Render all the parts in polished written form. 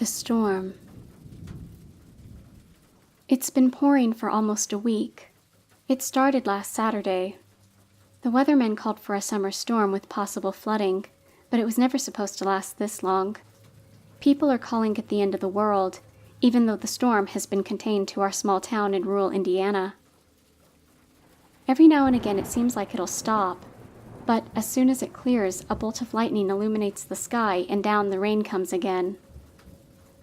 The storm. It's been pouring for almost a week. It started last Saturday. The weathermen called for a summer storm with possible flooding, but it was never supposed to last this long. People are calling it the end of the world, even though the storm has been contained to our small town in rural Indiana. Every now and again it seems like it'll stop, but as soon as it clears, a bolt of lightning illuminates the sky and down the rain comes again.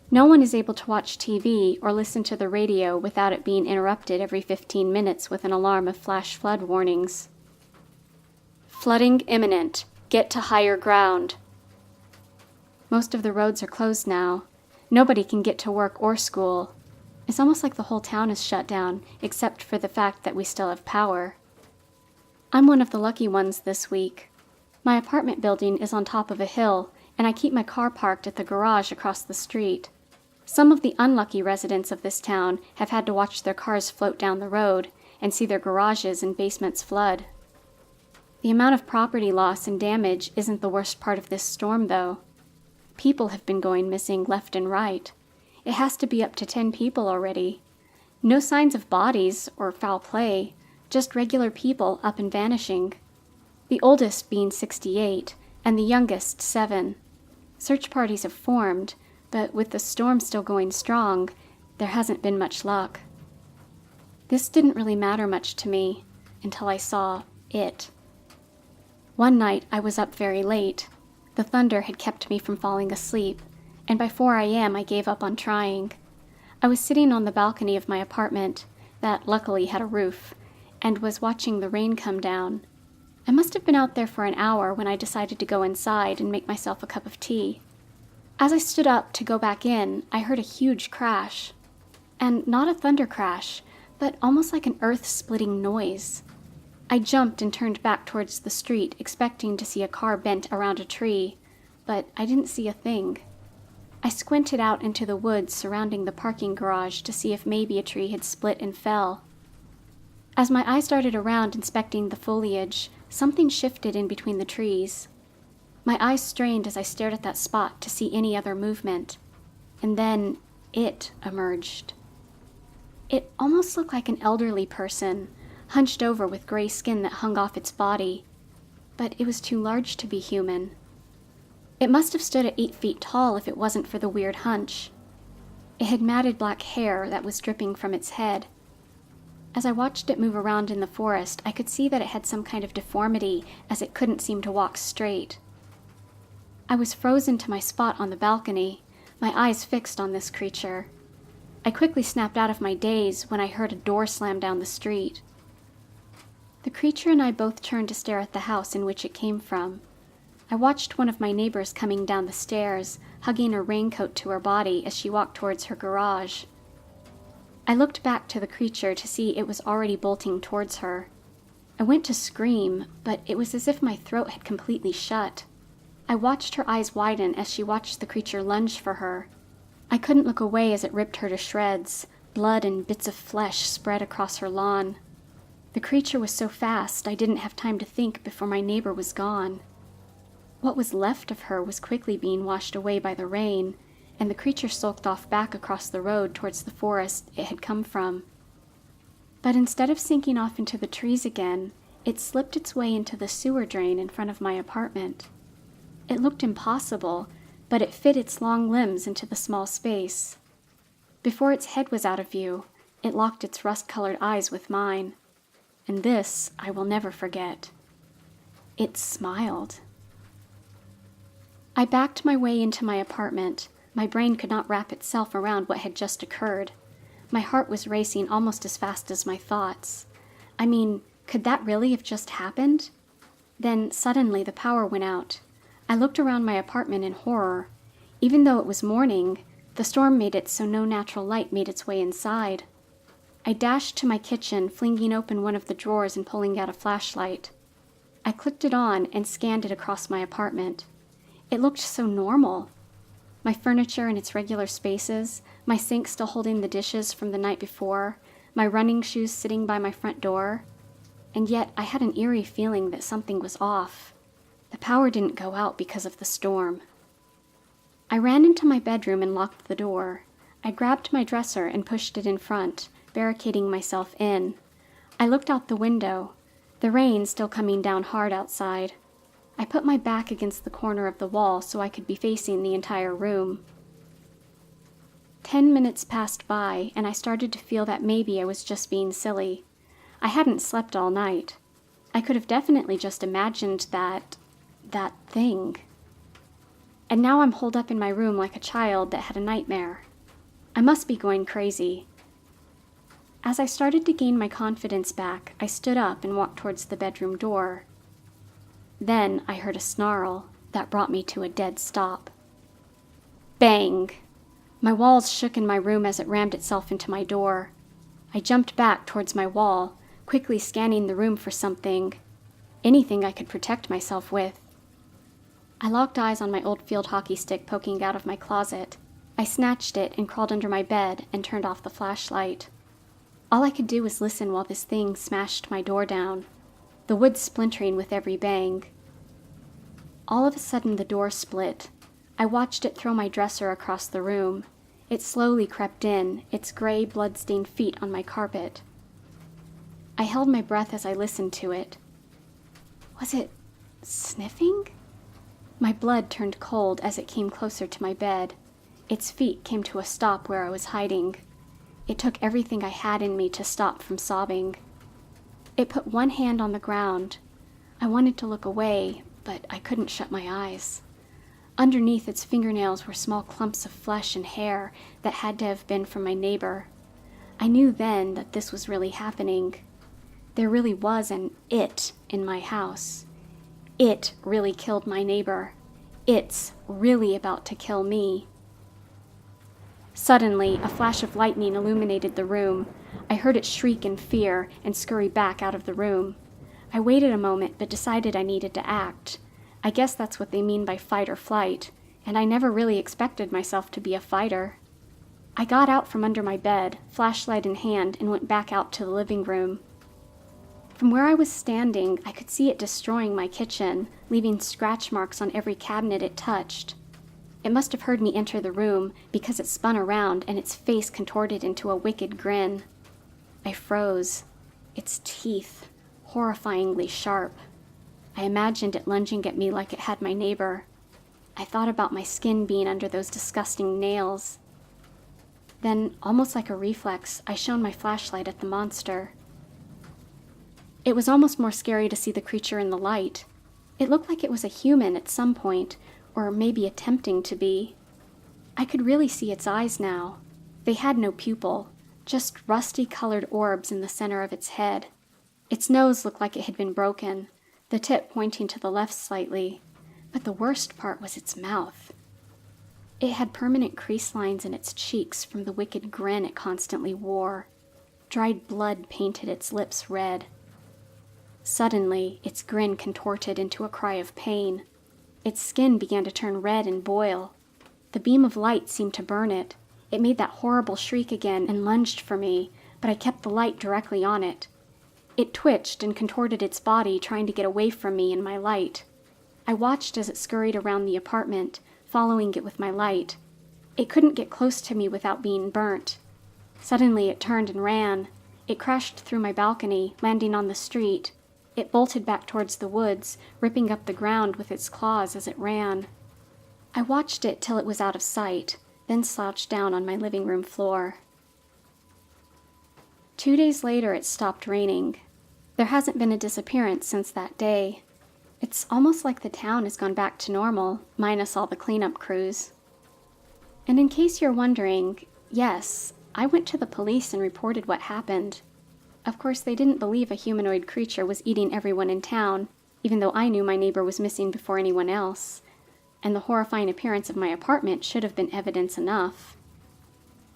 No one is able to watch TV or listen to the radio without it being interrupted every 15 minutes with an alarm of flash flood warnings. Flooding imminent. Get to higher ground. Most of the roads are closed now. Nobody can get to work or school. It's almost like the whole town is shut down, except for the fact that we still have power. I'm one of the lucky ones this week. My apartment building is on top of a hill, and I keep my car parked at the garage across the street. Some of the unlucky residents of this town have had to watch their cars float down the road and see their garages and basements flood. The amount of property loss and damage isn't the worst part of this storm, though. People have been going missing left and right. It has to be up to 10 people already. No signs of bodies or foul play, just regular people up and vanishing. The oldest being 68 and the youngest 7. Search parties have formed, but with the storm still going strong, there hasn't been much luck. This didn't really matter much to me until I saw it. One night I was up very late. The thunder had kept me from falling asleep, and by 4 a.m. I gave up on trying. I was sitting on the balcony of my apartment, that luckily had a roof, and was watching the rain come down. I must have been out there for an hour when I decided to go inside and make myself a cup of tea. As I stood up to go back in, I heard a huge crash. And not a thunder crash, but almost like an earth-splitting noise. I jumped and turned back towards the street, expecting to see a car bent around a tree, but I didn't see a thing. I squinted out into the woods surrounding the parking garage to see if maybe a tree had split and fell. As my eyes darted around inspecting the foliage, something shifted in between the trees. My eyes strained as I stared at that spot to see any other movement, and then it emerged. It almost looked like an elderly person, hunched over with gray skin that hung off its body, but it was too large to be human. It must have stood at 8 feet tall if it wasn't for the weird hunch. It had matted black hair that was dripping from its head. As I watched it move around in the forest, I could see that it had some kind of deformity, as it couldn't seem to walk straight. I was frozen to my spot on the balcony, my eyes fixed on this creature. I quickly snapped out of my daze when I heard a door slam down the street. The creature and I both turned to stare at the house in which it came from. I watched one of my neighbors coming down the stairs, hugging a raincoat to her body as she walked towards her garage. I looked back to the creature to see it was already bolting towards her. I went to scream, but it was as if my throat had completely shut. I watched her eyes widen as she watched the creature lunge for her. I couldn't look away as it ripped her to shreds. Blood and bits of flesh spread across her lawn. The creature was so fast I didn't have time to think before my neighbor was gone. What was left of her was quickly being washed away by the rain, and the creature sulked off back across the road towards the forest it had come from. But instead of sinking off into the trees again, it slipped its way into the sewer drain in front of my apartment. It looked impossible, but it fit its long limbs into the small space. Before its head was out of view, it locked its rust-colored eyes with mine. And this I will never forget. It smiled. I backed my way into my apartment. My brain could not wrap itself around what had just occurred. My heart was racing almost as fast as my thoughts. I mean, could that really have just happened? Then suddenly the power went out. I looked around my apartment in horror. Even though it was morning, the storm made it so no natural light made its way inside. I dashed to my kitchen, flinging open one of the drawers and pulling out a flashlight. I clicked it on and scanned it across my apartment. It looked so normal. My furniture in its regular spaces, my sink still holding the dishes from the night before, my running shoes sitting by my front door. And yet I had an eerie feeling that something was off. The power didn't go out because of the storm. I ran into my bedroom and locked the door. I grabbed my dresser and pushed it in front, barricading myself in. I looked out the window, the rain still coming down hard outside. I put my back against the corner of the wall so I could be facing the entire room. 10 minutes passed by, and I started to feel that maybe I was just being silly. I hadn't slept all night. I could have definitely just imagined that thing. And now I'm holed up in my room like a child that had a nightmare. I must be going crazy. As I started to gain my confidence back, I stood up and walked towards the bedroom door. Then I heard a snarl that brought me to a dead stop. Bang! My walls shook in my room as it rammed itself into my door. I jumped back towards my wall, quickly scanning the room for anything I could protect myself with. I locked eyes on my old field hockey stick poking out of my closet. I snatched it and crawled under my bed and turned off the flashlight. All I could do was listen while this thing smashed my door down, the wood splintering with every bang. All of a sudden the door split. I watched it throw my dresser across the room. It slowly crept in, its gray, blood-stained feet on my carpet. I held my breath as I listened to it. Was it sniffing? My blood turned cold as it came closer to my bed. Its feet came to a stop where I was hiding. It took everything I had in me to stop from sobbing. It put one hand on the ground. I wanted to look away, but I couldn't shut my eyes. Underneath its fingernails were small clumps of flesh and hair that had to have been from my neighbor. I knew then that this was really happening. There really was an it in my house. It really killed my neighbor. It's really about to kill me. Suddenly, a flash of lightning illuminated the room. I heard it shriek in fear and scurry back out of the room. I waited a moment but decided I needed to act. I guess that's what they mean by fight or flight, and I never really expected myself to be a fighter. I got out from under my bed, flashlight in hand, and went back out to the living room. From where I was standing, I could see it destroying my kitchen, leaving scratch marks on every cabinet it touched. It must have heard me enter the room because it spun around and its face contorted into a wicked grin. I froze, its teeth horrifyingly sharp. I imagined it lunging at me like it had my neighbor. I thought about my skin being under those disgusting nails. Then, almost like a reflex, I shone my flashlight at the monster. It was almost more scary to see the creature in the light. It looked like it was a human at some point, or maybe attempting to be. I could really see its eyes now. They had no pupil, just rusty-colored orbs in the center of its head. Its nose looked like it had been broken, the tip pointing to the left slightly, but the worst part was its mouth. It had permanent crease lines in its cheeks from the wicked grin it constantly wore. Dried blood painted its lips red. Suddenly, its grin contorted into a cry of pain. Its skin began to turn red and boil. The beam of light seemed to burn it. It made that horrible shriek again and lunged for me, but I kept the light directly on it. It twitched and contorted its body, trying to get away from me and my light. I watched as it scurried around the apartment, following it with my light. It couldn't get close to me without being burnt. Suddenly it turned and ran. It crashed through my balcony, landing on the street. It bolted back towards the woods, ripping up the ground with its claws as it ran. I watched it till it was out of sight, then slouched down on my living room floor. 2 days later, it stopped raining. There hasn't been a disappearance since that day. It's almost like the town has gone back to normal, minus all the cleanup crews. And in case you're wondering, yes, I went to the police and reported what happened. Of course, they didn't believe a humanoid creature was eating everyone in town, even though I knew my neighbor was missing before anyone else, and the horrifying appearance of my apartment should have been evidence enough.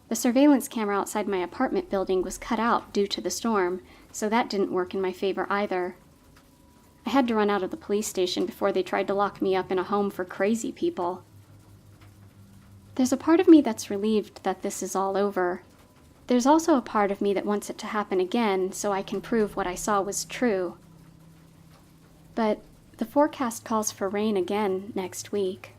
The surveillance camera outside my apartment building was cut out due to the storm, so that didn't work in my favor either. I had to run out of the police station before they tried to lock me up in a home for crazy people. There's a part of me that's relieved that this is all over. There's also a part of me that wants it to happen again so I can prove what I saw was true. But the forecast calls for rain again next week.